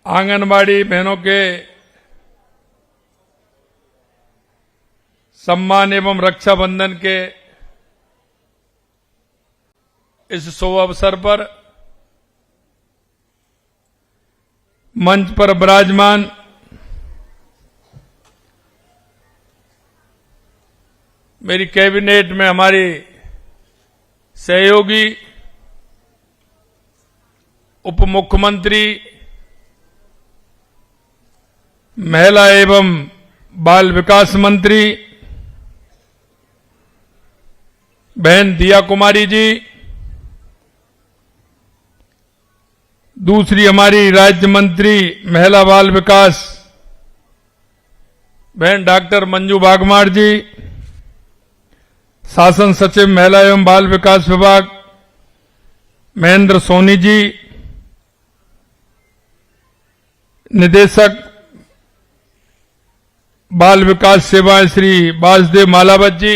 आंगनबाड़ी बहनों के सम्मान एवं रक्षाबंधन के इस शुभ अवसर पर मंच पर विराजमान मेरी कैबिनेट में हमारी सहयोगी उप मुख्यमंत्री महिला एवं बाल विकास मंत्री बहन दिया कुमारी जी, दूसरी हमारी राज्य मंत्री महिला बाल विकास बहन डॉक्टर मंजू बागमार जी, शासन सचिव महिला एवं बाल विकास विभाग महेंद्र सोनी जी, निदेशक बाल विकास सेवाएं श्री वासुदेव मालावत जी,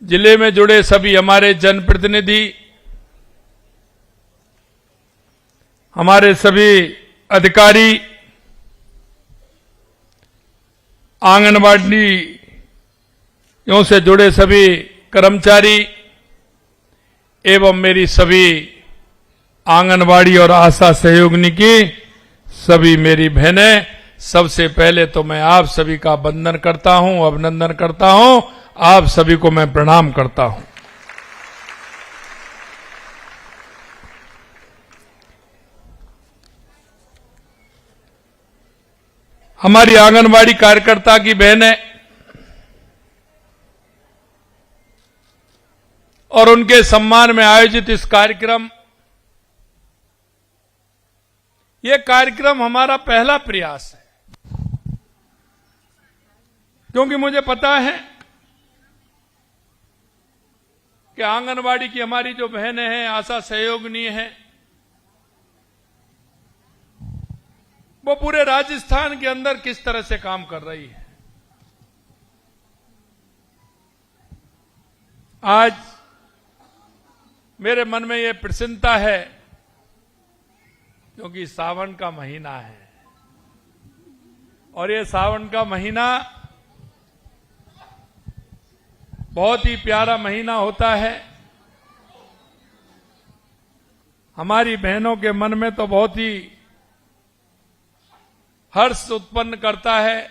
जिले में जुड़े सभी हमारे जनप्रतिनिधि, हमारे सभी अधिकारी, आंगनबाड़ियों से जुड़े सभी कर्मचारी एवं मेरी सभी आंगनबाड़ी और आशा सहयोगिनी की सभी मेरी बहनें, सबसे पहले तो मैं आप सभी का वंदन करता हूं, अभिनंदन करता हूं, आप सभी को मैं प्रणाम करता हूं। हमारी आंगनबाड़ी कार्यकर्ता की बहनें और उनके सम्मान में आयोजित इस कार्यक्रम, ये कार्यक्रम हमारा पहला प्रयास है, क्योंकि मुझे पता है कि आंगनबाड़ी की हमारी जो बहनें हैं, आशा सहयोगिनी हैं, वो पूरे राजस्थान के अंदर किस तरह से काम कर रही है। आज मेरे मन में ये प्रसन्नता है क्योंकि सावन का महीना है और ये सावन का महीना बहुत ही प्यारा महीना होता है। हमारी बहनों के मन में तो बहुत ही हर्ष उत्पन्न करता है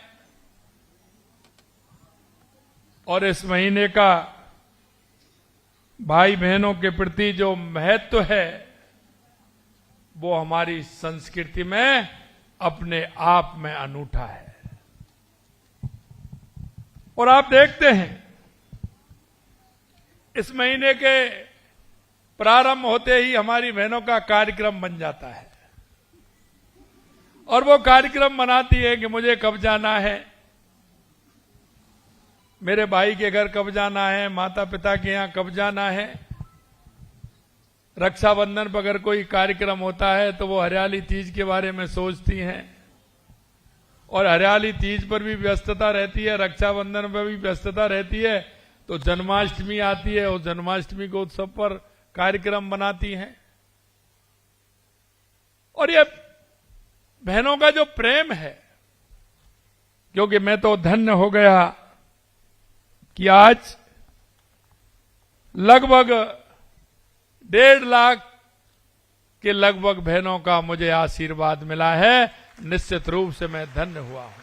और इस महीने का भाई बहनों के प्रति जो महत्व है वो हमारी संस्कृति में अपने आप में अनूठा है। और आप देखते हैं इस महीने के प्रारंभ होते ही हमारी बहनों का कार्यक्रम बन जाता है और वो कार्यक्रम बनाती है कि मुझे कब जाना है, मेरे भाई के घर कब जाना है, माता पिता के यहां कब जाना है। रक्षाबंधन पर अगर कोई कार्यक्रम होता है तो वो हरियाली तीज के बारे में सोचती हैं और हरियाली तीज पर भी व्यस्तता रहती है, रक्षाबंधन पर भी व्यस्तता रहती है, तो जन्माष्टमी आती है और जन्माष्टमी को उत्सव पर कार्यक्रम बनाती हैं। और ये बहनों का जो प्रेम है, क्योंकि मैं तो धन्य हो गया कि आज लगभग 1.5 लाख के लगभग बहनों का मुझे आशीर्वाद मिला है। निश्चित रूप से मैं धन्य हुआ हूं।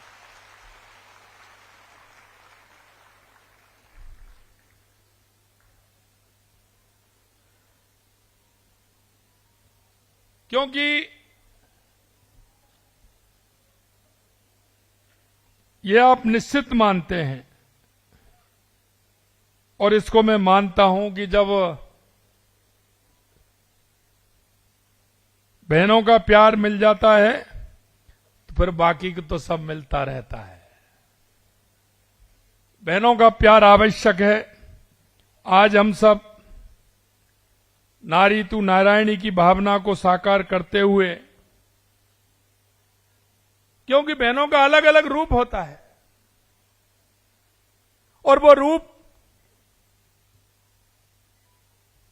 क्योंकि ये आप निश्चित मानते हैं और इसको मैं मानता हूं कि जब बहनों का प्यार मिल जाता है तो फिर बाकी को तो सब मिलता रहता है। बहनों का प्यार आवश्यक है। आज हम सब नारी तू नारायणी की भावना को साकार करते हुए, क्योंकि बहनों का अलग अलग रूप होता है और वो रूप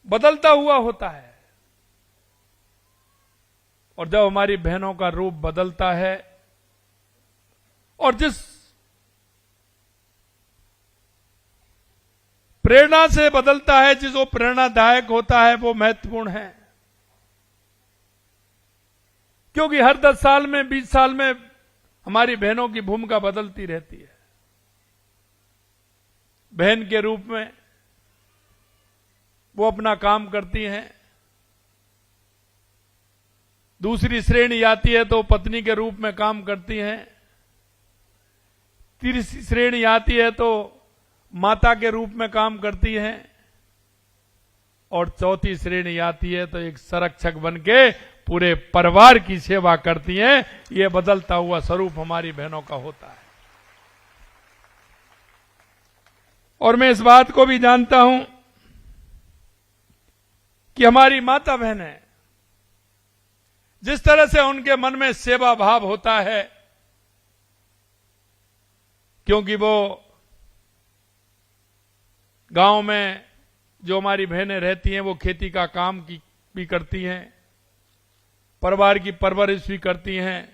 बदलता हुआ होता है। और जब हमारी बहनों का रूप बदलता है और जिस प्रेरणा से बदलता है, जिस वो प्रेरणादायक होता है, वो महत्वपूर्ण है। क्योंकि हर 10 साल में 20 साल में हमारी बहनों की भूमिका बदलती रहती है। बहन के रूप में वो अपना काम करती हैं, दूसरी श्रेणी आती है तो पत्नी के रूप में काम करती हैं, तीसरी श्रेणी आती है तो माता के रूप में काम करती हैं, और चौथी श्रेणी आती है तो एक संरक्षक बनके पूरे परिवार की सेवा करती हैं। ये बदलता हुआ स्वरूप हमारी बहनों का होता है। और मैं इस बात को भी जानता हूं कि हमारी माता बहनें, जिस तरह से उनके मन में सेवा भाव होता है, क्योंकि वो गांव में जो हमारी बहनें रहती हैं वो खेती का काम भी करती हैं, परिवार की परवरिश भी करती हैं,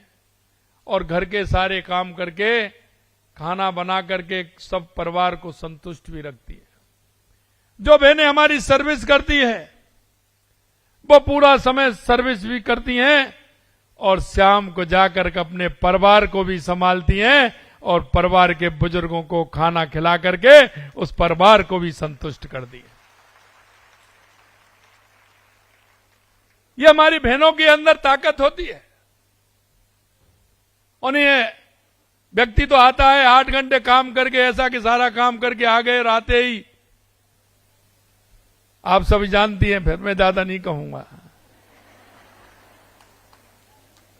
और घर के सारे काम करके खाना बना करके सब परिवार को संतुष्ट भी रखती है। जो बहनें हमारी सर्विस करती है वो पूरा समय सर्विस भी करती हैं और शाम को जाकर के अपने परिवार को भी संभालती हैं और परिवार के बुजुर्गों को खाना खिला करके उस परिवार को भी संतुष्ट कर दी। ये हमारी बहनों के अंदर ताकत होती है। और ये व्यक्ति तो आता है 8 घंटे काम करके, ऐसा कि सारा काम करके आ गए, और आते ही आप सभी जानती हैं, फिर मैं ज्यादा नहीं कहूंगा।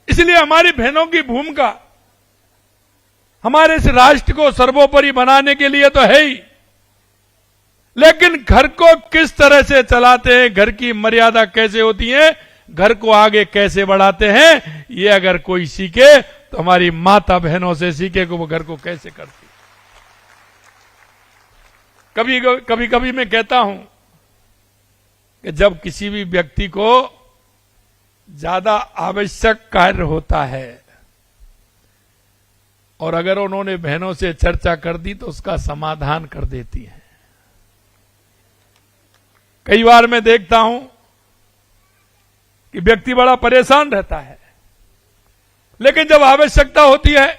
इसलिए हमारी बहनों की भूमिका हमारे इस राष्ट्र को सर्वोपरि बनाने के लिए तो है ही, लेकिन घर को किस तरह से चलाते हैं, घर की मर्यादा कैसे होती है, घर को आगे कैसे बढ़ाते हैं, ये अगर कोई सीखे तो हमारी माता बहनों से सीखे कि वो घर को कैसे करती है। कभी कभी मैं कहता हूं कि जब किसी भी व्यक्ति को ज्यादा आवश्यक कार्य होता है और अगर उन्होंने बहनों से चर्चा कर दी तो उसका समाधान कर देती हैं। कई बार मैं देखता हूं कि व्यक्ति बड़ा परेशान रहता है, लेकिन जब आवश्यकता होती है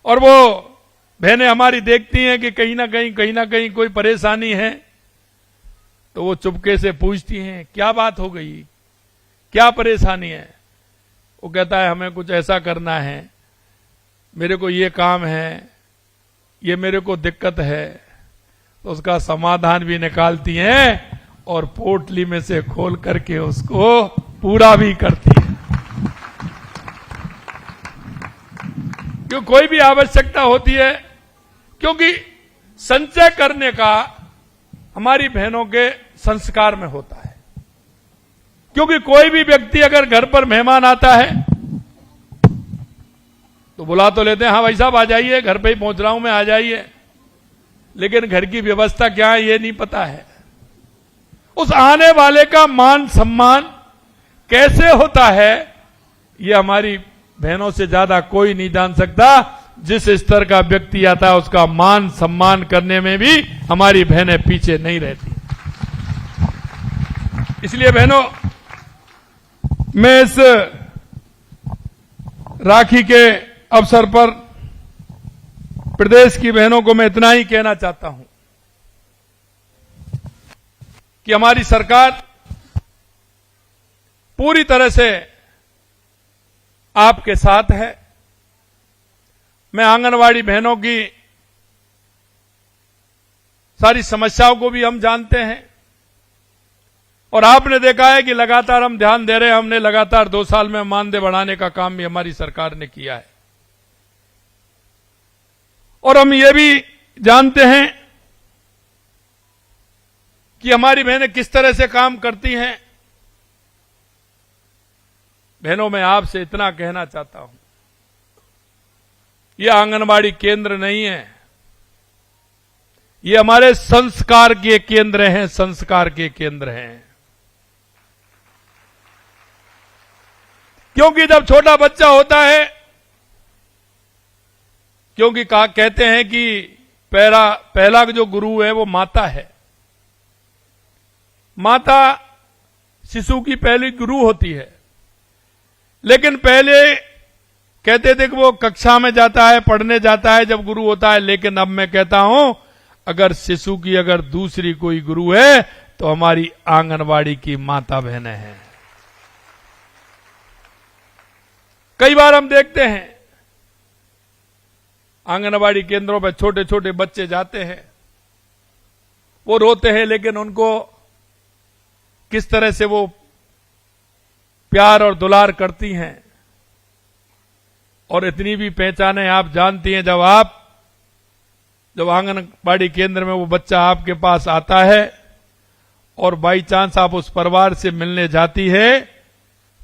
और वो बहनें हमारी देखती हैं कि कहीं ना कहीं कोई परेशानी है, तो वो चुपके से पूछती हैं, क्या बात हो गई, क्या परेशानी है। वो कहता है, हमें कुछ ऐसा करना है, मेरे को ये काम है, ये मेरे को दिक्कत है, तो उसका समाधान भी निकालती हैं और पोटली में से खोल करके उसको पूरा भी करती है। क्यों कोई भी आवश्यकता होती है, क्योंकि संचय करने का हमारी बहनों के संस्कार में होता है। क्योंकि कोई भी व्यक्ति अगर घर पर मेहमान आता है तो बुला तो लेते हैं, हाँ भाई साहब आ जाइए, घर पे ही पहुंच रहा हूं मैं, आ जाइए, लेकिन घर की व्यवस्था क्या है ये नहीं पता है। उस आने वाले का मान सम्मान कैसे होता है, ये हमारी बहनों से ज्यादा कोई नहीं जान सकता। जिस स्तर का व्यक्ति आता है उसका मान सम्मान करने में भी हमारी बहनें पीछे नहीं रहती। इसलिए बहनों, मैं इस राखी के अवसर पर प्रदेश की बहनों को मैं इतना ही कहना चाहता हूं कि हमारी सरकार पूरी तरह से आपके साथ है। मैं आंगनवाड़ी बहनों की सारी समस्याओं को भी हम जानते हैं और आपने देखा है कि लगातार हम ध्यान दे रहे हैं। हमने लगातार 2 साल में मानदेय बढ़ाने का काम भी हमारी सरकार ने किया है और हम ये भी जानते हैं कि हमारी बहनें किस तरह से काम करती हैं। बहनों, मैं आपसे इतना कहना चाहता हूं, ये आंगनबाड़ी केंद्र नहीं है, ये हमारे संस्कार के केंद्र हैं, संस्कार के केंद्र हैं। क्योंकि जब छोटा बच्चा होता है, क्योंकि कहते हैं कि पहला जो गुरु है वो माता है। माता शिशु की पहली गुरु होती है। लेकिन पहले कहते थे कि वो कक्षा में जाता है, पढ़ने जाता है जब गुरु होता है। लेकिन अब मैं कहता हूं, अगर शिशु की अगर दूसरी कोई गुरु है तो हमारी आंगनवाड़ी की माता बहनें हैं। कई बार हम देखते हैं आंगनवाड़ी केंद्रों पर छोटे छोटे बच्चे जाते हैं, वो रोते हैं, लेकिन उनको किस तरह से वो प्यार और दुलार करती हैं। और इतनी भी पहचाने आप जानती हैं, जब आंगनबाड़ी केंद्र में वो बच्चा आपके पास आता है और बाई चांस आप उस परिवार से मिलने जाती है,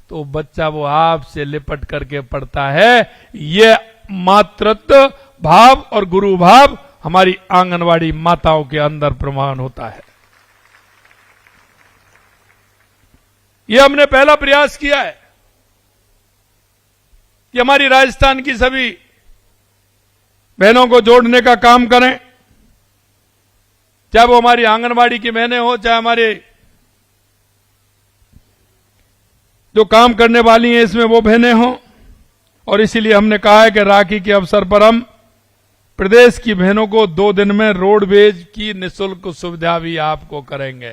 तो बच्चा वो आपसे लिपट करके पड़ता है। ये मातृत्व भाव और गुरु भाव हमारी आंगनवाड़ी माताओं के अंदर प्रमाण होता है। ये हमने पहला प्रयास किया है कि हमारी राजस्थान की सभी बहनों को जोड़ने का काम करें, चाहे वो हमारी आंगनवाड़ी की बहनें हो, चाहे हमारे जो काम करने वाली हैं इसमें वो बहनें हों। और इसीलिए हमने कहा है कि राखी के अवसर पर हम प्रदेश की बहनों को 2 दिन में रोडवेज की निःशुल्क सुविधा भी आपको करेंगे।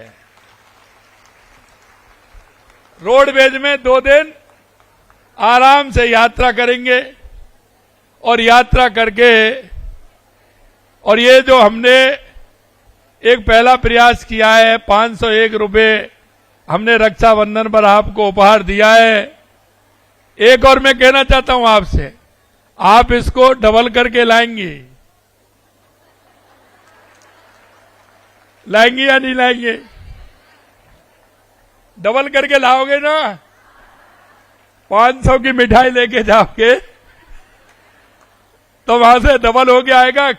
रोडवेज में 2 दिन आराम से यात्रा करेंगे और यात्रा करके, और ये जो हमने एक पहला प्रयास किया है, 501 रुपए हमने रक्षाबंधन पर आपको उपहार दिया है। एक और मैं कहना चाहता हूं आपसे, आप इसको डबल करके लाएंगी या नहीं लाएंगे? डबल करके लाओगे ना? 500 की मिठाई लेके जाओगे तो वहां से डबल हो के आएगा,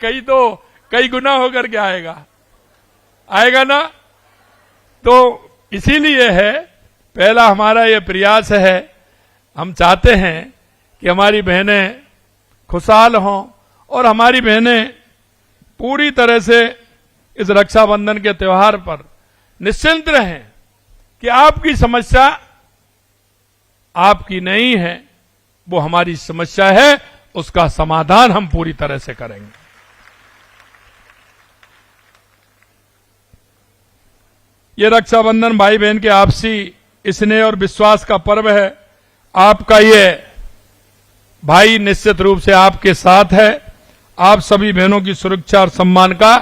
कई गुना होकर के आएगा ना? तो इसीलिए है पहला हमारा ये प्रयास है। हम चाहते हैं कि हमारी बहनें खुशहाल हों और हमारी बहनें पूरी तरह से इस रक्षाबंधन के त्योहार पर निश्चिंत रहें कि आपकी समस्या आपकी नहीं है, वो हमारी समस्या है, उसका समाधान हम पूरी तरह से करेंगे। ये रक्षाबंधन भाई बहन के आपसी स्नेह और विश्वास का पर्व है। आपका ये भाई निश्चित रूप से आपके साथ है। आप सभी बहनों की सुरक्षा और सम्मान का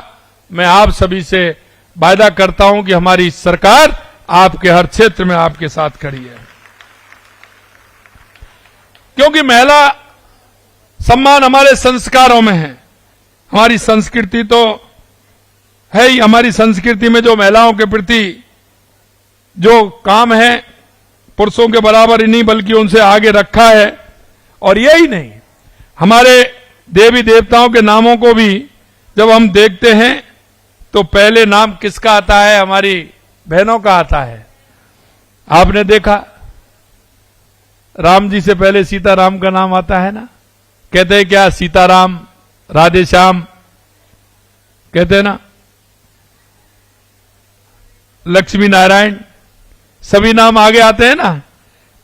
मैं आप सभी से वायदा करता हूं कि हमारी सरकार आपके हर क्षेत्र में आपके साथ खड़ी है। क्योंकि महिला सम्मान हमारे संस्कारों में है। हमारी संस्कृति तो है ही, हमारी संस्कृति में जो महिलाओं के प्रति जो काम है पुरुषों के बराबर ही नहीं बल्कि उनसे आगे रखा है। और यही नहीं, हमारे देवी देवताओं के नामों को भी जब हम देखते हैं तो पहले नाम किसका आता है? हमारी बहनों का आता है। आपने देखा राम जी से पहले सीताराम का नाम आता है ना? कहते हैं क्या? सीताराम, राधे श्याम कहते हैं ना, लक्ष्मी नारायण, सभी नाम आगे आते हैं ना।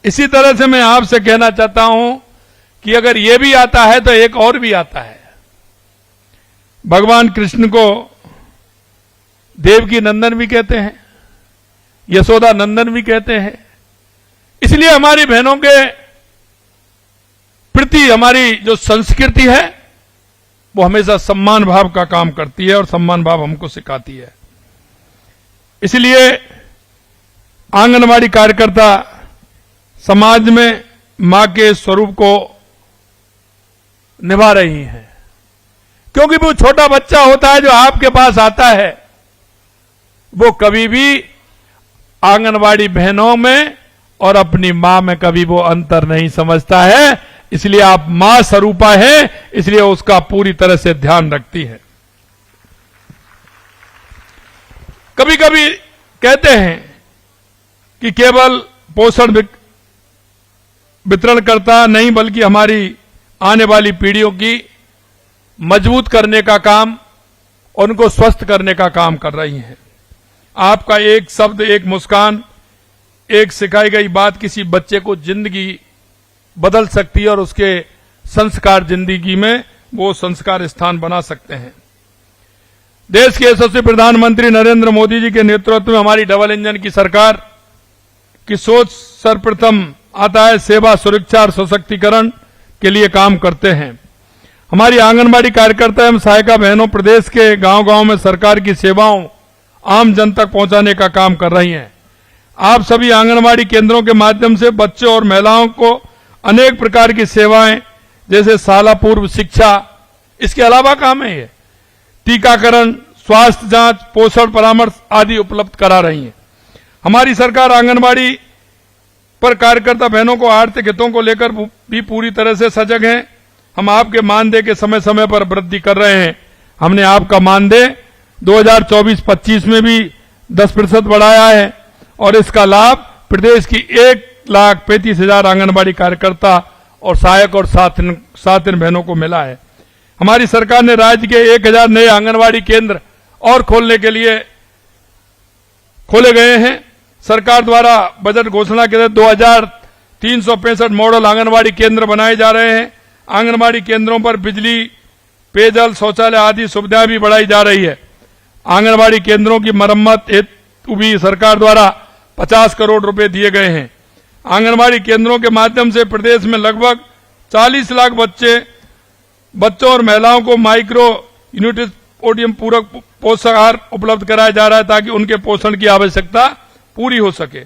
इसी तरह से मैं आपसे कहना चाहता हूं कि अगर ये भी आता है तो एक और भी आता है। भगवान कृष्ण को देवकी नंदन भी कहते हैं, यशोदा नंदन भी कहते हैं। इसलिए हमारी बहनों के प्रति हमारी जो संस्कृति है वो हमेशा सम्मान भाव का काम करती है और सम्मान भाव हमको सिखाती है। इसलिए आंगनवाड़ी कार्यकर्ता समाज में मां के स्वरूप को निभा रही हैं। क्योंकि वो छोटा बच्चा होता है जो आपके पास आता है, वो कभी भी आंगनवाड़ी बहनों में और अपनी मां में कभी वो अंतर नहीं समझता है। इसलिए आप मां स्वरूपा है, इसलिए उसका पूरी तरह से ध्यान रखती है। कभी कभी कहते हैं कि केवल पोषण वितरणकर्ता नहीं बल्कि हमारी आने वाली पीढ़ियों की मजबूत करने का काम, उनको स्वस्थ करने का काम कर रही हैं। आपका एक शब्द, एक मुस्कान, एक सिखाई गई बात किसी बच्चे को जिंदगी बदल सकती है और उसके संस्कार जिंदगी में वो संस्कार स्थान बना सकते हैं। देश के यशस्वी प्रधानमंत्री नरेंद्र मोदी जी के नेतृत्व में हमारी डबल इंजन की सरकार की सोच सर्वप्रथम आता है सेवा, सुरक्षा और सशक्तिकरण के लिए काम करते हैं। हमारी आंगनबाड़ी कार्यकर्ता एवं सहायिका बहनों प्रदेश के गांव-गांव में सरकार की सेवाओं आम जन तक पहुंचाने का काम कर रही हैं। आप सभी आंगनबाड़ी केंद्रों के माध्यम से बच्चों और महिलाओं को अनेक प्रकार की सेवाएं जैसे शाला पूर्व शिक्षा, इसके अलावा काम है ये टीकाकरण, स्वास्थ्य जांच, पोषण परामर्श आदि उपलब्ध करा रही है। हमारी सरकार आंगनबाड़ी पर कार्यकर्ता बहनों को आर्थिक हितों को लेकर भी पूरी तरह से सजग है। हम आपके मानदेय के समय समय पर वृद्धि कर रहे हैं। हमने आपका मानदेय 2024-25 में भी 10% बढ़ाया है और इसका लाभ प्रदेश की 1,35,000 आंगनबाड़ी कार्यकर्ता और सहायक और साथिन बहनों को मिला है। हमारी सरकार ने राज्य के 1,000 नए आंगनबाड़ी केंद्र और खोलने के लिए खोले गए हैं। सरकार द्वारा बजट घोषणा के तहत 2,365 मॉडल आंगनबाड़ी केंद्र बनाए जा रहे हैं। आंगनबाड़ी केंद्रों पर बिजली, पेयजल, शौचालय आदि सुविधाएं भी बढ़ाई जा रही है। आंगनबाड़ी केंद्रों की मरम्मत हेतु भी सरकार द्वारा 50 करोड़ रुपए दिए गए हैं। आंगनबाड़ी केंद्रों के माध्यम से प्रदेश में लगभग 40 लाख बच्चों और महिलाओं को माइक्रो न्यूट्रिशन पूरक पोषक आहार उपलब्ध कराया जा रहा है ताकि उनके पोषण की आवश्यकता पूरी हो सके।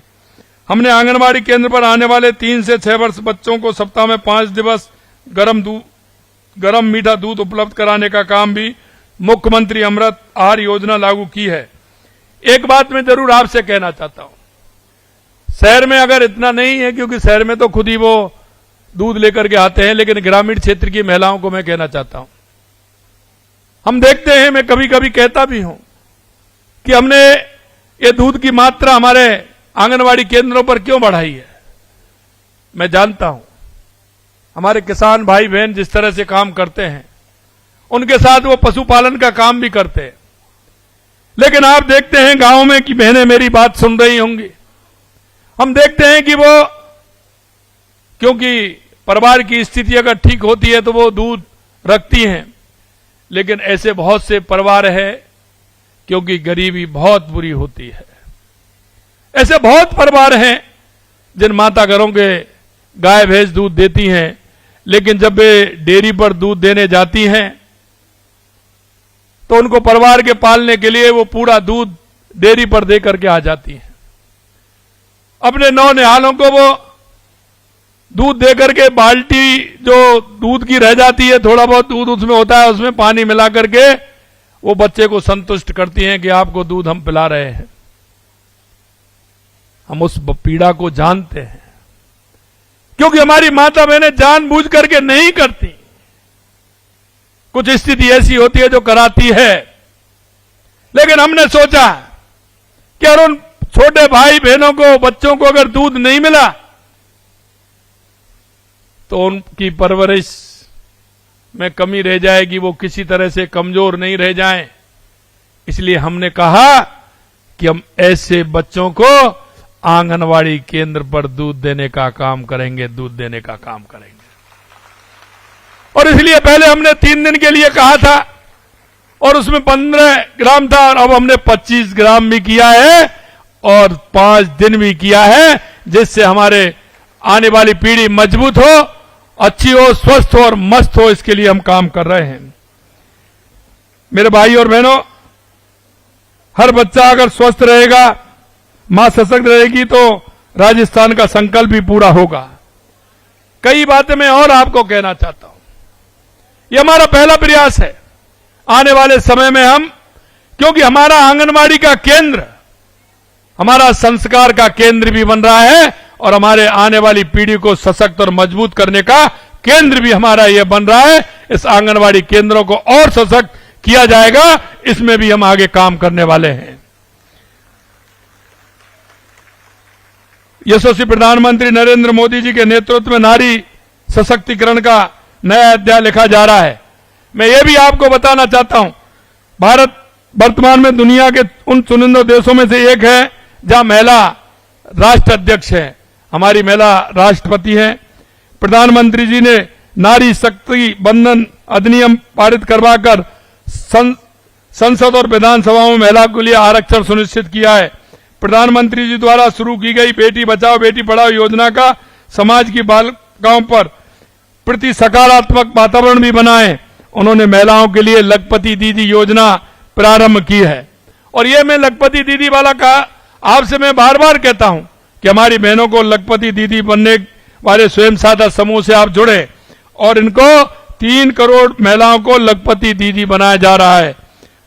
हमने आंगनबाड़ी केंद्र पर आने वाले 3 से 6 वर्ष बच्चों को सप्ताह में 5 दिवस गरम मीठा दूध उपलब्ध कराने का काम भी मुख्यमंत्री अमृत आहार योजना लागू की है। एक बात मैं जरूर आपसे कहना चाहता हूं, शहर में अगर इतना नहीं है क्योंकि शहर में तो खुद ही वो दूध लेकर के आते हैं, लेकिन ग्रामीण क्षेत्र की महिलाओं को मैं कहना चाहता हूं, हम देखते हैं, मैं कभी कभी कहता भी हूं कि हमने ये दूध की मात्रा हमारे आंगनबाड़ी केंद्रों पर क्यों बढ़ाई है। मैं जानता हूं हमारे किसान भाई बहन जिस तरह से काम करते हैं उनके साथ वो पशुपालन का काम भी करते हैं, लेकिन आप देखते हैं गांव में कि बहनें मेरी बात सुन रही होंगी, हम देखते हैं कि वो क्योंकि परिवार की स्थिति अगर ठीक होती है तो वो दूध रखती हैं, लेकिन ऐसे बहुत से परिवार है क्योंकि गरीबी बहुत बुरी होती है, ऐसे बहुत परिवार हैं जिन माता घरों के गाय भैंस दूध देती हैं, लेकिन जब वे डेयरी पर दूध देने जाती हैं तो उनको परिवार के पालने के लिए वो पूरा दूध डेयरी पर दे करके आ जाती हैं। अपने नौनिहालों को वो दूध दे करके बाल्टी जो दूध की रह जाती है, थोड़ा बहुत दूध उसमें होता है, उसमें पानी मिला करके वो बच्चे को संतुष्ट करती हैं कि आपको दूध हम पिला रहे हैं। हम उस पीड़ा को जानते हैं क्योंकि हमारी माता बहनें जानबूझ करके नहीं करती, कुछ स्थिति ऐसी होती है जो कराती है, लेकिन हमने सोचा कि अगर उन छोटे भाई बहनों को, बच्चों को अगर दूध नहीं मिला तो उनकी परवरिश में कमी रह जाएगी, वो किसी तरह से कमजोर नहीं रह जाएं। इसलिए हमने कहा कि हम ऐसे बच्चों को आंगनवाड़ी केंद्र पर दूध देने का काम करेंगे, दूध देने का काम करेंगे। और इसलिए पहले हमने 3 दिन के लिए कहा था और उसमें 15 ग्राम था और अब हमने 25 ग्राम भी किया है और 5 दिन भी किया है, जिससे हमारे आने वाली पीढ़ी मजबूत हो, अच्छी हो, स्वस्थ हो और मस्त हो। इसके लिए हम काम कर रहे हैं। मेरे भाई और बहनों, हर बच्चा अगर स्वस्थ रहेगा, मां सशक्त रहेगी तो राजस्थान का संकल्प भी पूरा होगा। कई बातें मैं और आपको कहना चाहता हूं। यह हमारा पहला प्रयास है। आने वाले समय में हम, क्योंकि हमारा आंगनबाड़ी का केंद्र हमारा संस्कार का केंद्र भी बन रहा है और हमारे आने वाली पीढ़ी को सशक्त और मजबूत करने का केंद्र भी हमारा यह बन रहा है। इस आंगनबाड़ी केंद्रों को और सशक्त किया जाएगा, इसमें भी हम आगे काम करने वाले हैं। यशस्वी प्रधानमंत्री नरेंद्र मोदी जी के नेतृत्व में नारी सशक्तिकरण का नया अध्याय लिखा जा रहा है। मैं ये भी आपको बताना चाहता हूं, भारत वर्तमान में दुनिया के उन चुनिंदा देशों में से एक है जहां महिला राष्ट्र अध्यक्ष है, हमारी महिला राष्ट्रपति हैं। प्रधानमंत्री जी ने नारी शक्ति बंधन अधिनियम पारित करवाकर संसद और विधानसभाओं में महिला के लिए आरक्षण सुनिश्चित किया है। प्रधानमंत्री जी द्वारा शुरू की गई बेटी बचाओ बेटी पढ़ाओ योजना का समाज की बालिकाओं पर प्रति सकारात्मक वातावरण भी बना है। उन्होंने महिलाओं के लिए लखपति दीदी योजना प्रारंभ की है। और ये मैं लखपति दीदी वाला का आपसे मैं बार बार कहता हूं कि हमारी बहनों को लखपति दीदी बनने वाले स्वयं सहायता समूह से आप जुड़े और इनको 3 करोड़ महिलाओं को लखपति दीदी बनाया जा रहा है।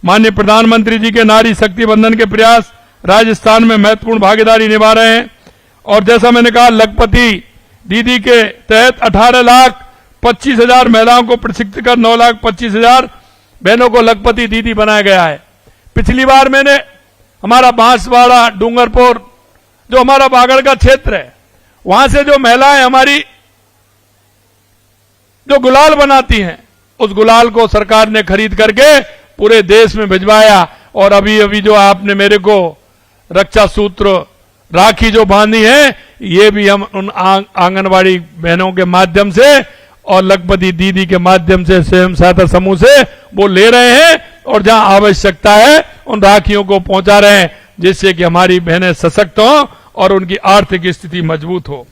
माननीय प्रधानमंत्री जी के नारी शक्ति बंधन के प्रयास राजस्थान में महत्वपूर्ण भागीदारी निभा रहे हैं। और जैसा मैंने कहा, लखपति दीदी के तहत 18,25,000 महिलाओं को प्रशिक्षित कर 9,25,000 बहनों को लखपति दीदी बनाया गया है। पिछली बार मैंने हमारा बांसवाड़ा डूंगरपुर जो हमारा बागड़ का क्षेत्र है, वहां से जो महिलाएं हमारी जो गुलाल बनाती हैं, उस गुलाल को सरकार ने खरीद करके पूरे देश में भिजवाया। और अभी अभी जो आपने मेरे को रक्षा सूत्र राखी जो बांधी है, ये भी हम उन आंगनवाड़ी बहनों के माध्यम से और लखपति दीदी के माध्यम से स्वयं सहायता समूह से वो ले रहे हैं और जहां आवश्यकता है उन राखियों को पहुंचा रहे हैं, जिससे कि हमारी बहनें सशक्त हों और उनकी आर्थिक स्थिति मजबूत हो।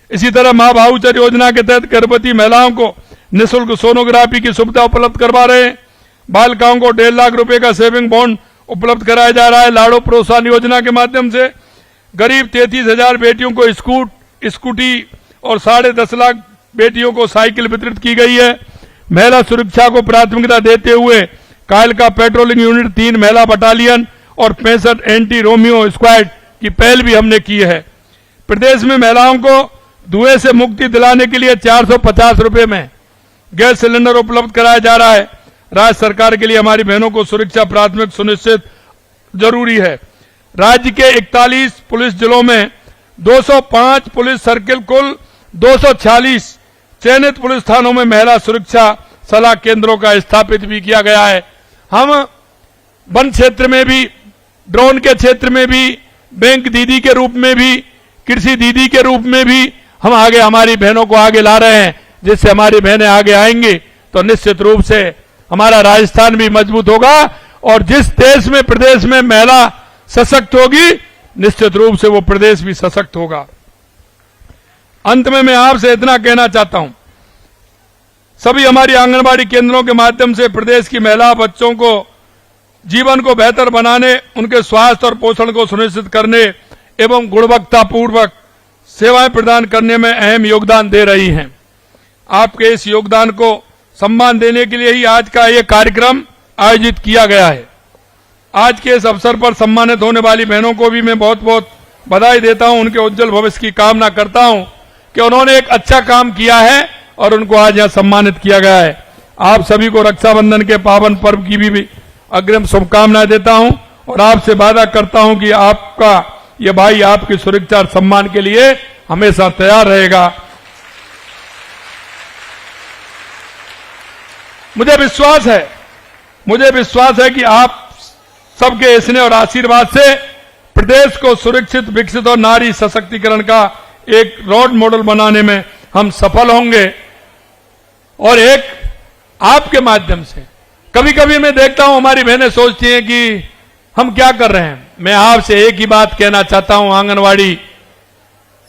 इसी तरह मां भाऊचर योजना के तहत गर्भवती महिलाओं को निःशुल्क सोनोग्राफी की सुविधा उपलब्ध करवा रहे हैं। बालिकाओं को 1.5 लाख रुपए का सेविंग बॉन्ड उपलब्ध कराया जा रहा है। लाड़ो प्रोत्साहन योजना के माध्यम से करीब 33,000 बेटियों को स्कूटी और 10.5 लाख बेटियों को साइकिल वितरित की गई है। महिला सुरक्षा को प्राथमिकता देते हुए कायलका पेट्रोलिंग यूनिट 3 महिला बटालियन और 65 एंटी रोमियो स्क्वाड की पहल भी हमने की है। प्रदेश में महिलाओं को धुएं से मुक्ति दिलाने के लिए 450 रुपए में गैस सिलेंडर उपलब्ध कराया जा रहा है। राज्य सरकार के लिए हमारी बहनों को सुरक्षा प्राथमिक सुनिश्चित जरूरी है। राज्य के 41 पुलिस जिलों में 205 पुलिस सर्किल, कुल 246 चयनित पुलिस थानों में महिला सुरक्षा सलाह केंद्रों का स्थापित भी किया गया है। हम वन क्षेत्र में भी, ड्रोन के क्षेत्र में भी, बैंक दीदी के रूप में भी, कृषि दीदी के रूप में भी हम आगे हमारी बहनों को आगे ला रहे हैं। जिससे हमारी बहनें आगे आएंगी तो निश्चित रूप से हमारा राजस्थान भी मजबूत होगा। और जिस देश में प्रदेश में महिला सशक्त होगी, निश्चित रूप से वो प्रदेश भी सशक्त होगा। अंत में मैं आपसे इतना कहना चाहता हूं, सभी हमारी आंगनबाड़ी केंद्रों के माध्यम से प्रदेश की महिला बच्चों को जीवन को बेहतर बनाने, उनके स्वास्थ्य और पोषण को सुनिश्चित करने एवं गुणवत्तापूर्वक सेवाएं प्रदान करने में अहम योगदान दे रही हैं। आपके इस योगदान को सम्मान देने के लिए ही आज का ये कार्यक्रम आयोजित किया गया है। आज के इस अवसर पर सम्मानित होने वाली बहनों को भी मैं बहुत बहुत बधाई देता हूं। उनके उज्जवल भविष्य की कामना करता हूं कि उन्होंने एक अच्छा काम किया है और उनको आज यहां सम्मानित किया गया है। आप सभी को रक्षाबंधन के पावन पर्व की भी अग्रिम शुभकामनाएं देता हूं और आपसे वादा करता हूं कि आपका ये भाई आपकी सुरक्षा और सम्मान के लिए हमेशा तैयार रहेगा। मुझे विश्वास है कि आप सबके स्नेह और आशीर्वाद से प्रदेश को सुरक्षित, विकसित और नारी सशक्तिकरण का एक रोड मॉडल बनाने में हम सफल होंगे। और एक आपके माध्यम से कभी कभी मैं देखता हूं हमारी बहनें सोचती हैं कि हम क्या कर रहे हैं। मैं आपसे एक ही बात कहना चाहता हूं, आंगनवाड़ी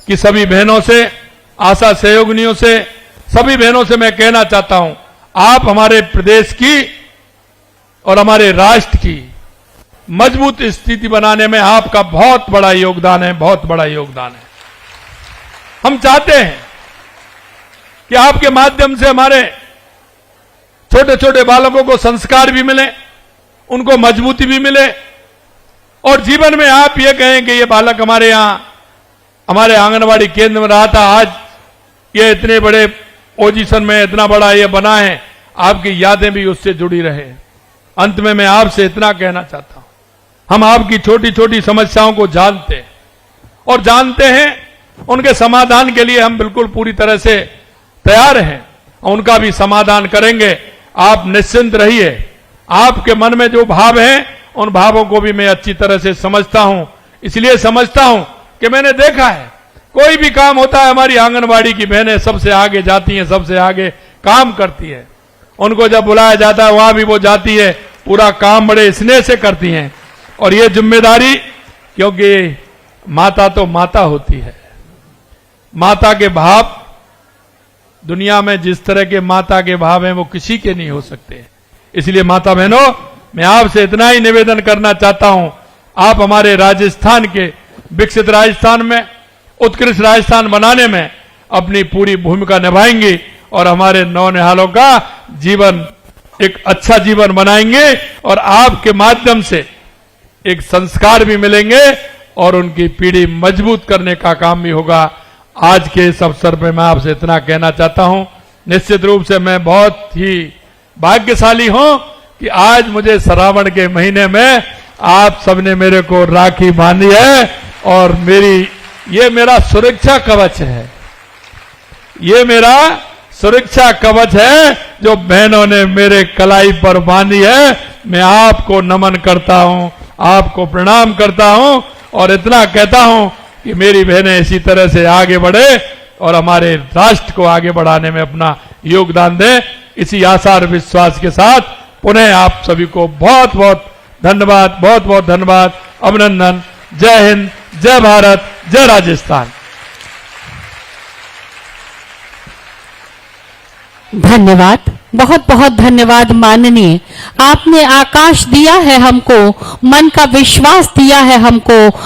की सभी बहनों से, आशा सहयोगिनियों से, सभी बहनों से मैं कहना चाहता हूं, आप हमारे प्रदेश की और हमारे राष्ट्र की मजबूत स्थिति बनाने में आपका बहुत बड़ा योगदान है, बहुत बड़ा योगदान है। हम चाहते हैं कि आपके माध्यम से हमारे छोटे छोटे बालकों को संस्कार भी मिले, उनको मजबूती भी मिले और जीवन में आप ये कहें कि ये बालक हमारे यहां हमारे आंगनवाड़ी केंद्र में रहा था, आज ये इतने बड़े पोजीशन में इतना बड़ा ये बना है, आपकी यादें भी उससे जुड़ी रहे। अंत में मैं आपसे इतना कहना चाहता हूं, हम आपकी छोटी छोटी समस्याओं को जानते हैं और जानते हैं उनके समाधान के लिए हम बिल्कुल पूरी तरह से तैयार हैं, उनका भी समाधान करेंगे। आप निश्चिंत रहिए। आपके मन में जो भाव हैं उन भावों को भी मैं अच्छी तरह से समझता हूं। इसलिए समझता हूं कि मैंने देखा है, कोई भी काम होता है हमारी आंगनबाड़ी की बहनें सबसे आगे जाती हैं, सबसे आगे काम करती है। उनको जब बुलाया जाता है वहां भी वो जाती है, पूरा काम बड़े स्नेह से करती हैं। और ये जिम्मेदारी, क्योंकि माता तो माता होती है, माता के भाव दुनिया में जिस तरह के माता के भाव हैं वो किसी के नहीं हो सकते। इसलिए माता बहनों, मैं आपसे इतना ही निवेदन करना चाहता हूं, आप हमारे राजस्थान के विकसित राजस्थान में, उत्कृष्ट राजस्थान बनाने में अपनी पूरी भूमिका निभाएंगे और हमारे नौनिहालों का जीवन एक अच्छा जीवन बनाएंगे और आपके माध्यम से एक संस्कार भी मिलेंगे और उनकी पीढ़ी मजबूत करने का काम भी होगा। आज के इस अवसर पर मैं आपसे इतना कहना चाहता हूं। निश्चित रूप से मैं बहुत ही भाग्यशाली हूं कि आज मुझे श्रावण के महीने में आप सबने मेरे को राखी बांधी है और ये मेरा सुरक्षा कवच है, ये मेरा सुरक्षा कवच है जो बहनों ने मेरे कलाई पर बांधी है। मैं आपको नमन करता हूं, आपको प्रणाम करता हूं और इतना कहता हूं कि मेरी बहनें इसी तरह से आगे बढ़े और हमारे राष्ट्र को आगे बढ़ाने में अपना योगदान दें। इसी आशा और विश्वास के साथ पुनः आप सभी को बहुत बहुत धन्यवाद, बहुत बहुत धन्यवाद, अभिनंदन। जय हिंद, जय भारत, जय राजस्थान। धन्यवाद, बहुत बहुत धन्यवाद माननीय। आपने आकाश दिया है हमको, मन का विश्वास दिया है हमको।